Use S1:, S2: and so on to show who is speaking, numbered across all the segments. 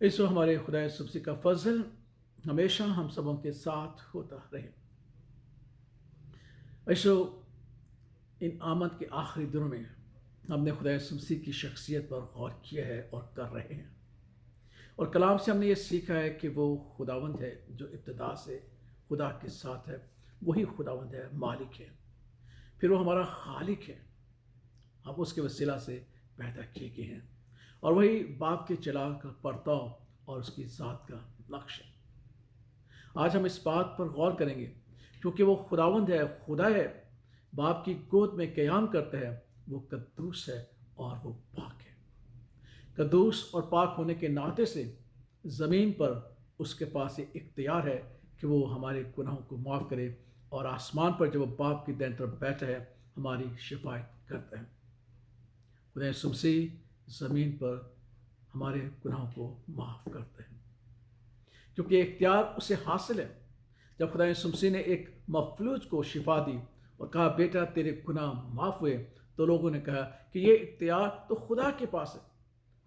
S1: اس وقت ہمارے خدا سبسی کا فضل ہمیشہ ہم سبوں کے ساتھ ہوتا رہے۔ ایسو ان آمد کے آخری دنوں میں ہم نے خدا سبسی کی شخصیت پر غور کیا ہے اور کر رہے ہیں، اور کلام سے ہم نے یہ سیکھا ہے کہ وہ خداوند ہے جو ابتدا سے خدا کے ساتھ ہے، وہی خداوند ہے، مالک ہے، پھر وہ ہمارا خالق ہے، ہم اس کے وسیلہ سے پیدا کیے گئے ہیں، اور وہی باپ کے چلا کا پرتاؤ اور اس کی ذات کا نقش ہے۔ آج ہم اس بات پر غور کریں گے کیونکہ وہ خداوند ہے، خدا ہے، باپ کی گود میں قیام کرتا ہے، وہ قدوس ہے اور وہ پاک ہے۔ قدوس اور پاک ہونے کے ناطے سے زمین پر اس کے پاس یہ اختیار ہے کہ وہ ہمارے گناہوں کو معاف کرے، اور آسمان پر جب وہ باپ کی دائیں طرف بیٹھا ہے ہماری شفاعت کرتا ہے۔ خدا یسوع مسیح زمین پر ہمارے گناہوں کو معاف کرتے ہیں کیونکہ اختیار اسے حاصل ہے۔ جب خدا یسوع مسیح نے ایک مفلوج کو شفا دی اور کہا بیٹا تیرے گناہ معاف ہوئے، تو لوگوں نے کہا کہ یہ اختیار تو خدا کے پاس ہے۔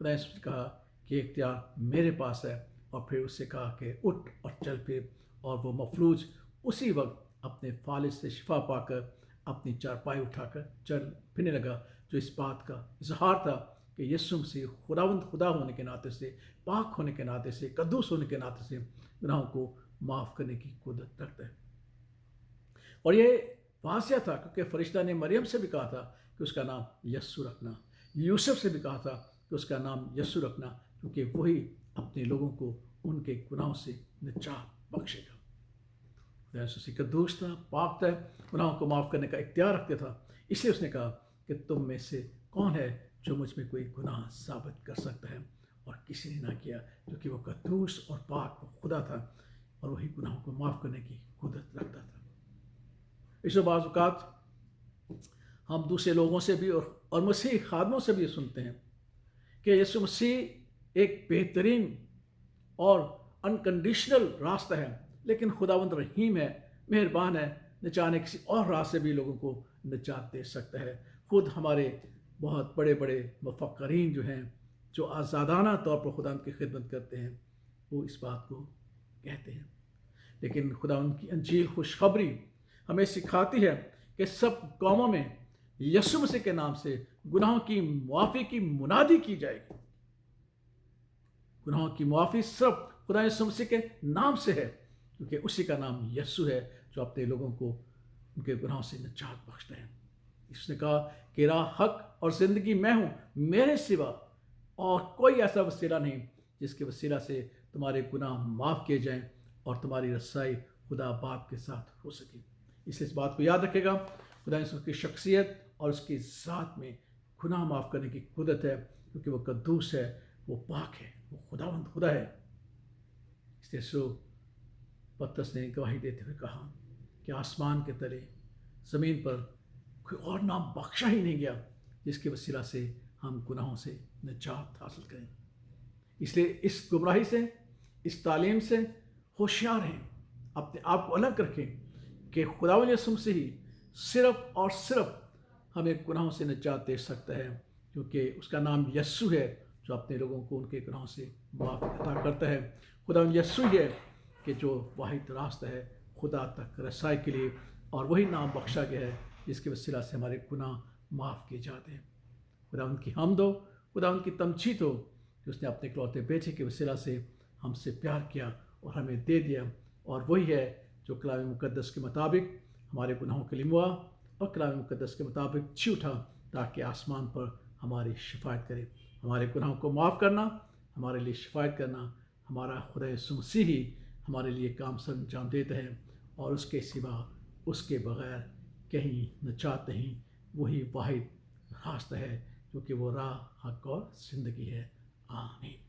S1: خدا یسوع نے کہا کہ یہ اختیار میرے پاس ہے، اور پھر اس سے کہا کہ اٹھ اور چل پھر، اور وہ مفلوج اسی وقت اپنے فالج سے شفا پا کر اپنی چارپائی اٹھا کر چل پھرنے لگا، جو اس بات کا اظہار تھا کہ یسوع مسیح خداوند خدا ہونے کے ناطے سے، پاک ہونے کے ناطے سے، قدوس ہونے کے ناطے سے گناہوں کو معاف کرنے کی قدرت رکھتا ہے۔ اور یہ واضح تھا کیونکہ فرشتہ نے مریم سے بھی کہا تھا کہ اس کا نام یسوع رکھنا، یوسف سے بھی کہا تھا کہ اس کا نام یسوع رکھنا، کیونکہ وہی اپنے لوگوں کو ان کے گناہوں سے نجات بخشے گا۔ خدا یسوع قدوس تھا، پاک تھا، گناہوں کو معاف کرنے کا اختیار رکھتا تھا، اس لیے اس نے کہا کہ تم میں سے کون ہے جو مجھ میں کوئی گناہ ثابت کر سکتا ہے، اور کسی نے نہ کیا، کیونکہ وہ قدوس اور پاک خدا تھا، اور وہی گناہوں کو معاف کرنے کی قدرت رکھتا تھا۔ اس بعض اوقات ہم دوسرے لوگوں سے بھی اور مسیح خادموں سے بھی یہ سنتے ہیں کہ یسوع مسیح ایک بہترین اور انکنڈیشنل راستہ ہے، لیکن خداوند رحیم ہے، مہربان ہے، نہ جانے کسی اور راہ سے بھی لوگوں کو نجات دے سکتا ہے۔ خود ہمارے بہت بڑے بڑے مفکرین جو ہیں، جو آزادانہ طور پر خدا کی خدمت کرتے ہیں، وہ اس بات کو کہتے ہیں، لیکن خداوند کی انجیل خوشخبری ہمیں سکھاتی ہے کہ سب قوموں میں یسوع مسیح کے نام سے گناہوں کی معافی کی منادی کی جائے گی۔ گناہوں کی معافی صرف خدا یسوع مسیح کے نام سے ہے، کیونکہ اسی کا نام یسوع ہے جو اپنے لوگوں کو ان کے گناہوں سے نجات بخشتا ہے۔ اس نے کہا کہ راہ، حق اور زندگی میں ہوں، میرے سوا اور کوئی ایسا وسیلہ نہیں جس کے وسیلہ سے تمہارے گناہ معاف کیے جائیں اور تمہاری رسائی خدا باپ کے ساتھ ہو سکے۔ اس لیے اس بات کو یاد رکھے گا، خدا یسوع کی شخصیت اور اس کی ذات میں گناہ معاف کرنے کی قدرت ہے، کیونکہ وہ قدوس ہے، وہ پاک ہے، وہ خداوند خدا ہے۔ اس لیے پترس نے گواہی دیتے ہوئے کہا کہ آسمان کے تلے، زمین پر کوئی اور نام بخشا ہی نہیں گیا جس کے وسیلہ سے ہم گناہوں سے نجات حاصل کریں۔ اس لیے اس گمراہی سے، اس تعلیم سے ہوشیار ہیں، اپنے آپ کو الگ رکھیں کہ خداوند یسوع مسیح صرف اور صرف ہمیں گناہوں سے نجات دے سکتا ہے، کیونکہ اس کا نام یسوع ہے جو اپنے لوگوں کو ان کے گناہوں سے معافی عطا کرتا ہے۔ خداوند یسوع ہے کہ جو واحد راستہ ہے خدا تک رسائی کے لیے، اور وہی نام بخشا گیا ہے جس کے وسیلہ سے ہمارے گناہ معاف کیے جاتے ہیں۔ خداوند کی حمد ہو، خداوند کی تمجید ہو کہ اس نے اپنے اکلوتے بیٹے کے وسیلہ سے ہم سے پیار کیا اور ہمیں دے دیا، اور وہی ہے جو کلام مقدس کے مطابق ہمارے گناہوں کے لیے موا اور کلام مقدس کے مطابق جی اٹھا تاکہ آسمان پر ہماری شفاعت کرے۔ ہمارے گناہوں کو معاف کرنا، ہمارے لیے شفاعت کرنا، ہمارا خدا یسوع مسیح ہی ہمارے لیے کام سر انجام دیتا ہے، اور اس کے سوا، اس کے بغیر کہیں نجات نہیں۔ وہی واحد راستہ ہے، کیونکہ وہ راہ، حق اور زندگی ہے۔ آمین۔